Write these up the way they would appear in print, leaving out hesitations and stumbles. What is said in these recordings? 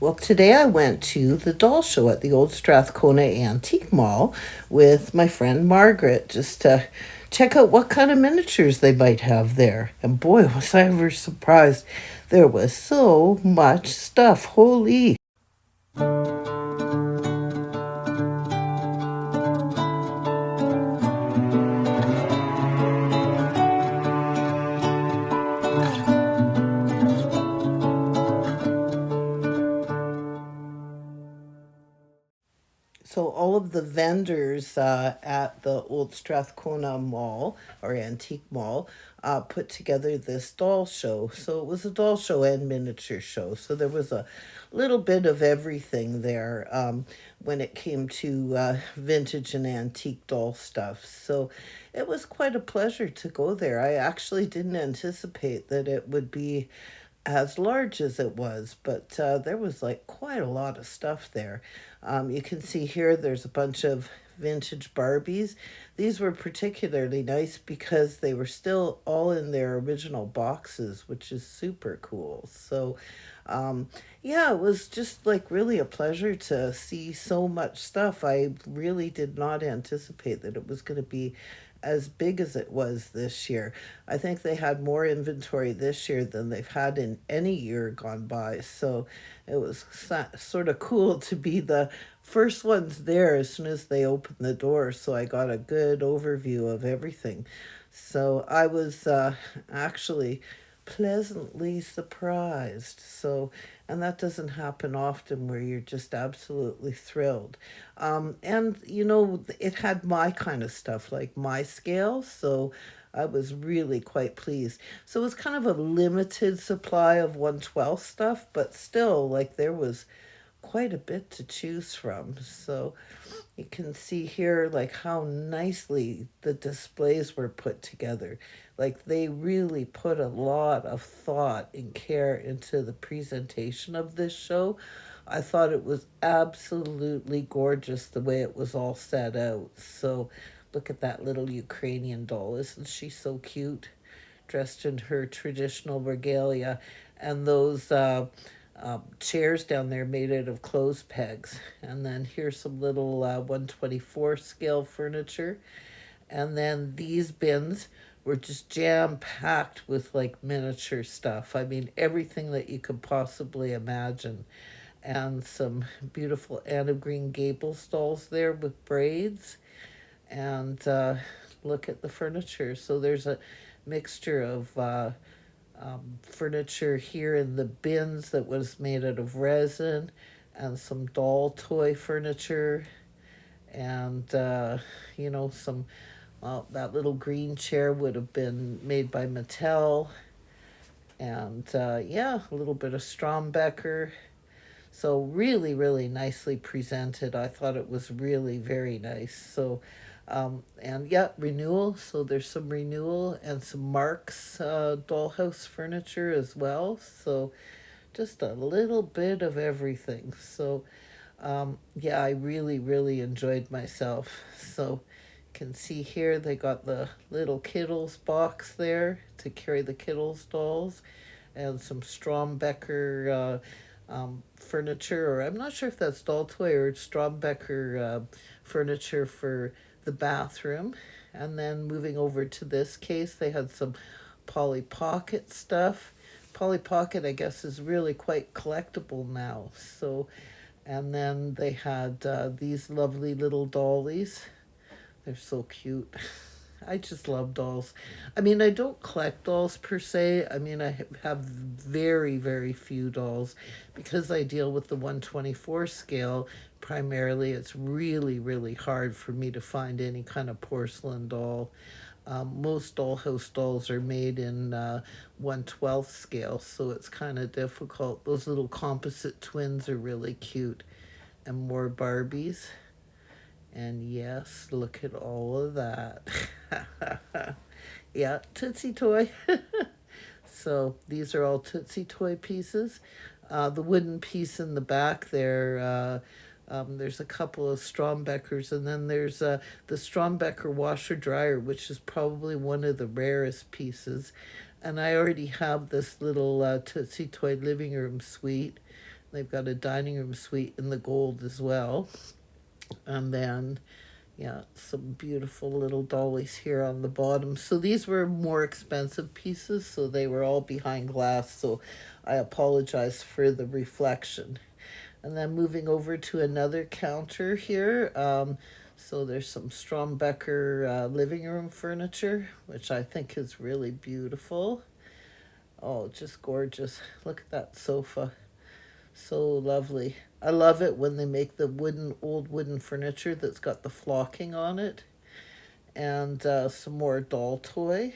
Well, today I went to the doll show at the old Strathcona Antique Mall with my friend Margaret just to check out what kind of miniatures they might have there. And boy, was I ever surprised. There was so much stuff. Holy. So all of the vendors at the old Strathcona Mall or Antique Mall put together this doll show. So it was a doll show and miniature show. So there was a little bit of everything there when it came to vintage and antique doll stuff. So it was quite a pleasure to go there. I actually didn't anticipate that it would be as large as it was, but there was like quite a lot of stuff there. You can see here there's a bunch of vintage Barbies. These were particularly nice because they were still all in their original boxes, which is super cool. So, yeah, it was just like really a pleasure to see so much stuff. I really did not anticipate that it was going to be as big as it was this year. I think they had more inventory this year than they've had in any year gone by. So it was sort of cool to be the first ones there as soon as they opened the door. So I got a good overview of everything. So I was actually pleasantly surprised. So, and that doesn't happen often where you're just absolutely thrilled. It had my kind of stuff, like my scale. So I was really quite pleased. So it was kind of a limited supply of 1/12 stuff, but still, like, there was quite a bit to choose from. So you can see here like how nicely the displays were put together. Like they really put a lot of thought and care into the presentation of this show. I thought it was absolutely gorgeous the way it was all set out. So look at that little Ukrainian doll. Isn't she so cute? Dressed in her traditional regalia, and those chairs down there made out of clothes pegs. And then here's some little 1/24 scale furniture. And then these bins were just jam packed with like miniature stuff. I mean, everything that you could possibly imagine. And some beautiful Anne of Green Gables dolls there with braids. And look at the furniture. So there's a mixture of furniture here in the bins that was made out of resin, and some doll toy furniture, and some. Well, that little green chair would have been made by Mattel, and yeah, a little bit of Strombecker. So really, really nicely presented. I thought it was really very nice. So, and yeah, renewal. So there's some renewal and some Marks dollhouse furniture as well. So just a little bit of everything. So, yeah, I really, really enjoyed myself. So can see here they got the little Kittles box there to carry the Kittles dolls, and some Strombecker furniture, or I'm not sure if that's doll toy or Strombecker furniture for the bathroom. And then moving over to this case, they had some Polly Pocket stuff. Polly Pocket, I guess, is really quite collectible now. So, and then they had these lovely little dollies. They're so cute. I just love dolls. I mean, I don't collect dolls per se. I mean, I have very, very few dolls because I deal with the 1/24 scale primarily. It's really, really hard for me to find any kind of porcelain doll. Most dollhouse dolls are made in 1/12 scale, so it's kind of difficult. Those little composite twins are really cute, and more Barbies. And yes, look at all of that. Yeah, Tootsie Toy. So these are all Tootsie Toy pieces. The wooden piece in the back there, there's a couple of Strombeckers, and then there's the Strombecker washer dryer, which is probably one of the rarest pieces. And I already have this little Tootsie Toy living room suite. They've got a dining room suite in the gold as well. And then, yeah, some beautiful little dollies here on the bottom. So these were more expensive pieces, so they were all behind glass. So I apologize for the reflection. And then moving over to another counter here. So there's some Strombecker living room furniture, which I think is really beautiful. Oh, just gorgeous. Look at that sofa. So lovely. I love it when they make the old wooden furniture that's got the flocking on it. And some more doll toy.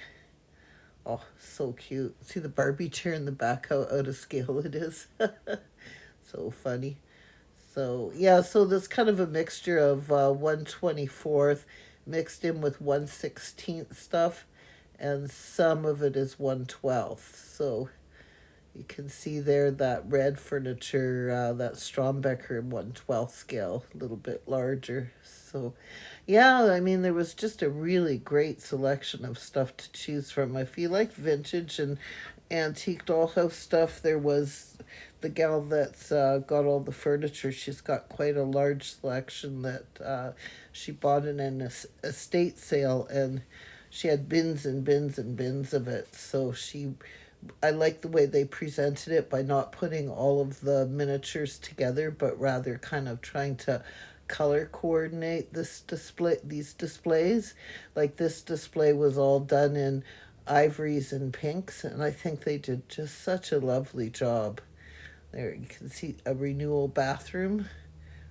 Oh, so cute. See the Barbie chair in the back, how out of scale it is. So funny. So, yeah, so there's kind of a mixture of 1/24 mixed in with 1/16 stuff, and some of it is 1/12. So you can see there that red furniture, that Strombecker in 1/12 scale, a little bit larger. So, yeah, I mean, there was just a really great selection of stuff to choose from. If you like vintage and antique dollhouse stuff, there was the gal that's got all the furniture. She's got quite a large selection that she bought in an estate sale, and she had bins and bins and bins of it. So I like the way they presented it by not putting all of the miniatures together, but rather kind of trying to color coordinate these displays. Like this display was all done in ivories and pinks, and I think they did just such a lovely job. There you can see a renewal bathroom.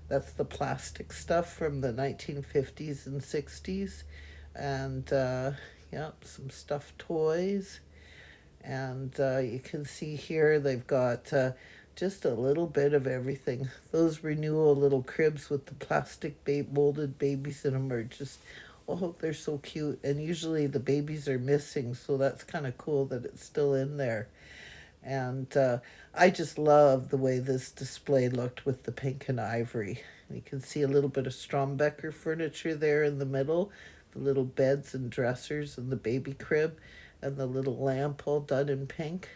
That's the plastic stuff from the 1950s and 60s. And yep, some stuffed toys. And you can see here they've got just a little bit of everything. Those renewal little cribs with the plastic molded babies in them are just, oh, they're so cute. And usually the babies are missing, so that's kind of cool that it's still in there. And I just love the way this display looked with the pink and ivory. You can see a little bit of Strombecker furniture there in the middle, the little beds and dressers and the baby crib and the little lamp all done in pink.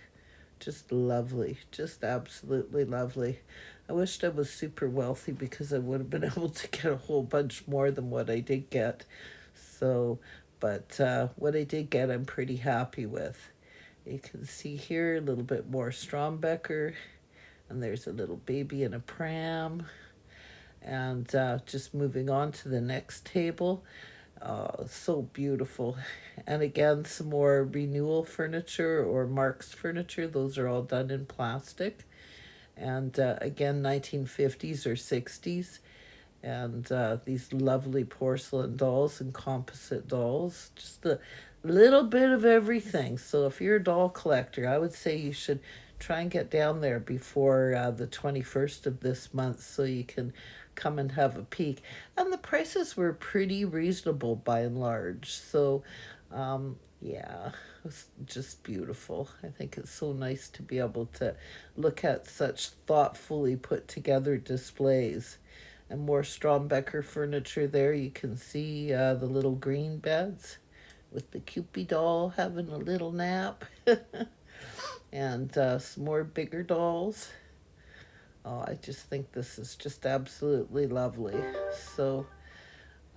Just lovely, just absolutely lovely. I wished I was super wealthy because I would have been able to get a whole bunch more than what I did get. So, but what I did get, I'm pretty happy with. You can see here a little bit more Strombecker, and there's a little baby in a pram. And just moving on to the next table. So beautiful. And again, some more renewal furniture or Mark's furniture. Those are all done in plastic. And again, 1950s or 60s. And these lovely porcelain dolls and composite dolls. Just a little bit of everything. So if you're a doll collector, I would say you should try and get down there before the 21st of this month so you can come and have a peek. And the prices were pretty reasonable by and large. So, yeah, it's just beautiful. I think it's so nice to be able to look at such thoughtfully put together displays. And more Strombecker furniture there. You can see the little green beds with the Cupid doll having a little nap. And some more bigger dolls. Oh, I just think this is just absolutely lovely. So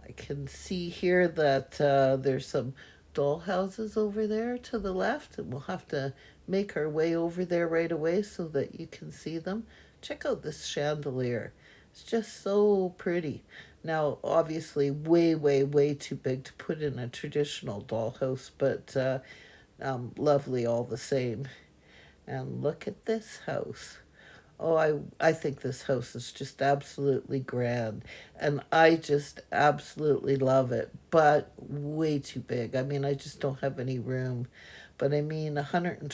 I can see here that there's some doll houses over there to the left, and we'll have to make our way over there right away so that you can see them. Check out this chandelier. It's just so pretty. Now, obviously, way, way, way too big to put in a traditional dollhouse, but lovely all the same. And look at this house. Oh, I think this house is just absolutely grand. And I just absolutely love it, but way too big. I mean, I just don't have any room. But I mean, $120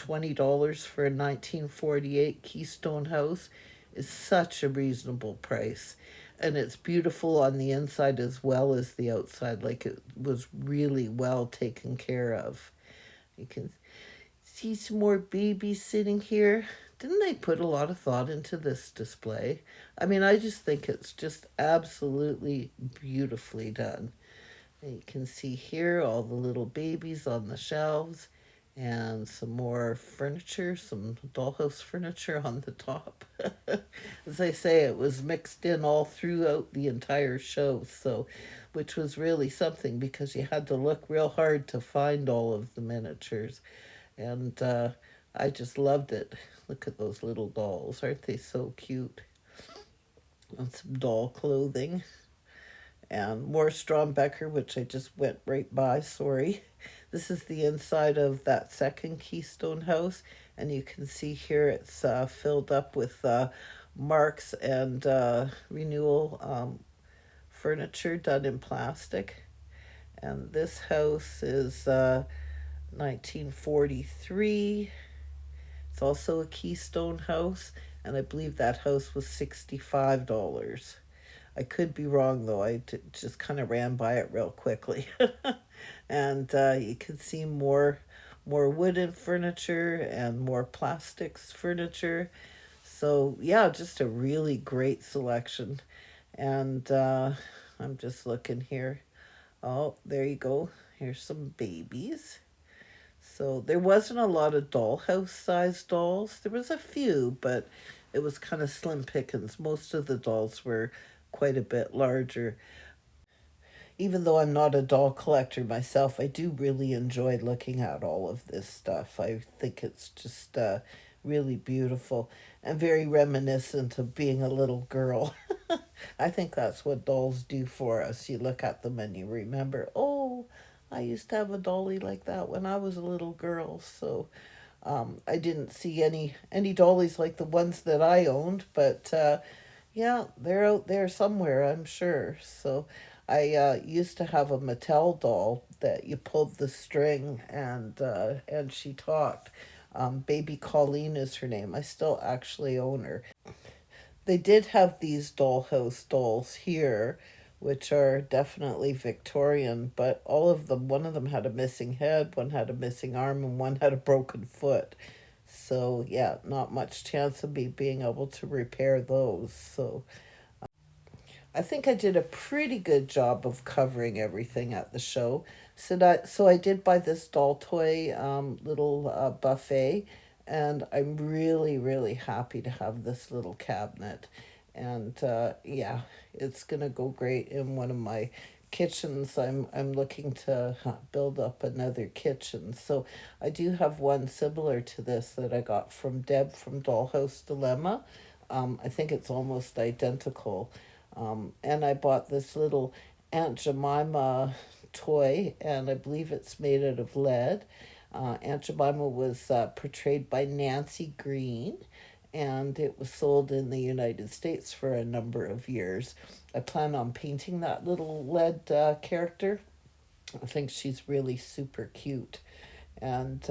for a 1948 Keystone house is such a reasonable price. And it's beautiful on the inside as well as the outside. Like it was really well taken care of. You can see some more babies sitting here. Didn't they put a lot of thought into this display? I mean, I just think it's just absolutely beautifully done. And you can see here all the little babies on the shelves. and some more furniture, some dollhouse furniture on the top. As I say, it was mixed in all throughout the entire show, so which was really something because you had to look real hard to find all of the miniatures, and I just loved it. Look at those little dolls, aren't they so cute? And some doll clothing and more Strombecker, which I just went right by, sorry. This is the inside of that second Keystone house, and you can see here it's filled up with marks and renewal furniture done in plastic. And this house is 1943. It's also a Keystone house, and I believe that house was $65. I could be wrong though. Just kind of ran by it real quickly, and you can see more wooden furniture and more plastics furniture. So yeah, just a really great selection. And I'm just looking here. Oh, there you go. Here's some babies. So there wasn't a lot of dollhouse sized dolls. There was a few, but it was kind of slim pickings. Most of the dolls were quite a bit larger. Even though I'm not a doll collector myself, I do really enjoy looking at all of this stuff. I think it's just really beautiful and very reminiscent of being a little girl. I think that's what dolls do for us. You look at them and you remember, oh, I used to have a dolly like that when I was a little girl. So I didn't see any dollies like the ones that I owned, but yeah, they're out there somewhere, I'm sure. So I used to have a Mattel doll that you pulled the string and she talked. Baby Colleen is her name. I still actually own her. They did have these dollhouse dolls here, which are definitely Victorian, but all of them, one of them had a missing head, one had a missing arm, and one had a broken foot. So, yeah, not much chance of me being able to repair those. So, I think I did a pretty good job of covering everything at the show. So I did buy this doll toy little buffet, and I'm really, really happy to have this little cabinet. And yeah, it's gonna go great in one of my kitchens. I'm looking to build up another kitchen. So I do have one similar to this that I got from Deb from Dollhouse Dilemma. I think it's almost identical. And I bought this little Aunt Jemima toy, and I believe it's made out of lead. Aunt Jemima was portrayed by Nancy Green, and it was sold in the United States for a number of years. I plan on painting that little lead character. I think she's really super cute. And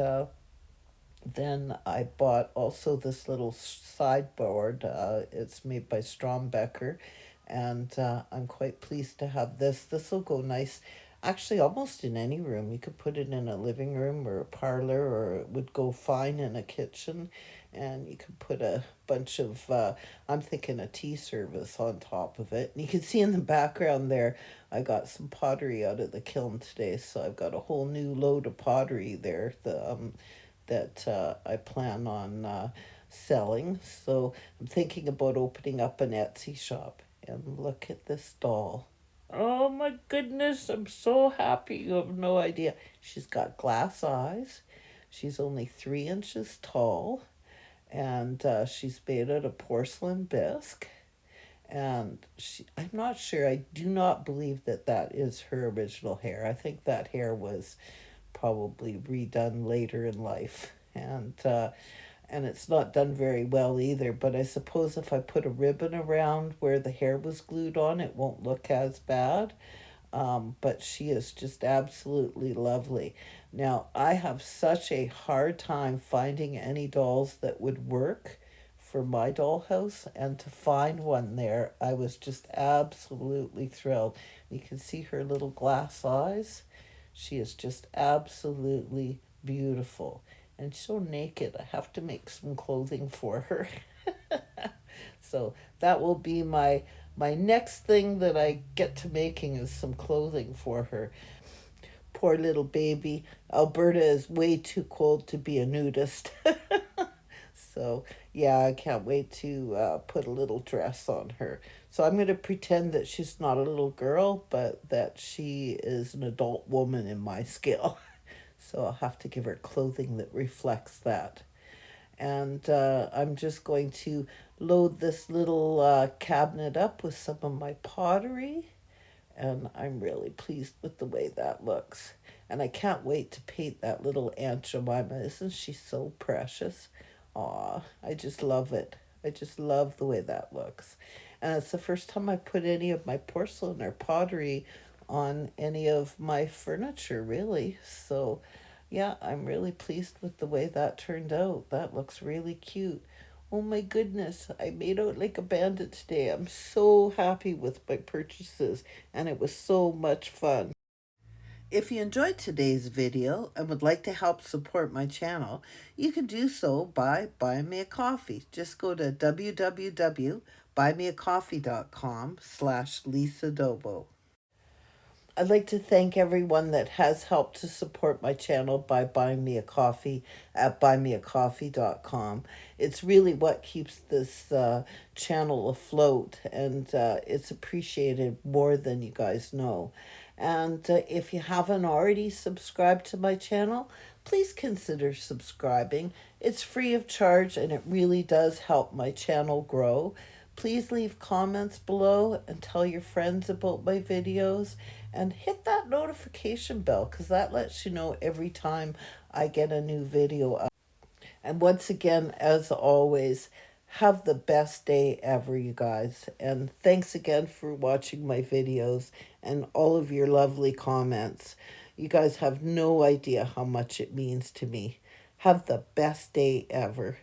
then I bought also this little sideboard. It's made by Strombecker, and I'm quite pleased to have this. This will go nice, actually, almost in any room. You could put it in a living room or a parlor, or it would go fine in a kitchen. And you could put a bunch of, I'm thinking a tea service on top of it. And you can see in the background there, I got some pottery out of the kiln today. So I've got a whole new load of pottery there. That I plan on selling. So I'm thinking about opening up an Etsy shop. And look at this doll. Oh my goodness, I'm so happy. You have no idea. She's got glass eyes. She's only 3 inches tall. And she's made out of porcelain bisque. And I'm not sure. I do not believe that that is her original hair. I think that hair was probably redone later in life, and it's not done very well either. But I suppose if I put a ribbon around where the hair was glued on, it won't look as bad. But she is just absolutely lovely. Now, I have such a hard time finding any dolls that would work for my dollhouse, and to find one there, I was just absolutely thrilled. You can see her little glass eyes. She is just absolutely beautiful and so naked. I have to make some clothing for her. So that will be my next thing that I get to making is some clothing for her. poor little baby. Alberta is way too cold to be a nudist. So, yeah, I can't wait to put a little dress on her. So, I'm going to pretend that she's not a little girl, but that she is an adult woman in my scale. So, I'll have to give her clothing that reflects that. And I'm just going to load this little cabinet up with some of my pottery, and I'm really pleased with the way that looks. And I can't wait to paint that little Aunt Jemima. Isn't she so precious? Aw, I just love it. I just love the way that looks. And it's the first time I put any of my porcelain or pottery on any of my furniture, really. So, yeah, I'm really pleased with the way that turned out. That looks really cute. Oh my goodness, I made out like a bandit today. I'm so happy with my purchases, and it was so much fun. If you enjoyed today's video and would like to help support my channel, you can do so by buying me a coffee. Just go to www.buymeacoffee.com/Lisa Dobo. I'd like to thank everyone that has helped to support my channel by buying me a coffee at buymeacoffee.com. It's really what keeps this channel afloat, and it's appreciated more than you guys know. And if you haven't already subscribed to my channel, please consider subscribing. It's free of charge and it really does help my channel grow. Please leave comments below and tell your friends about my videos, and hit that notification bell because that lets you know every time I get a new video up. And once again, as always, have the best day ever, you guys. And thanks again for watching my videos and all of your lovely comments. You guys have no idea how much it means to me. Have the best day ever.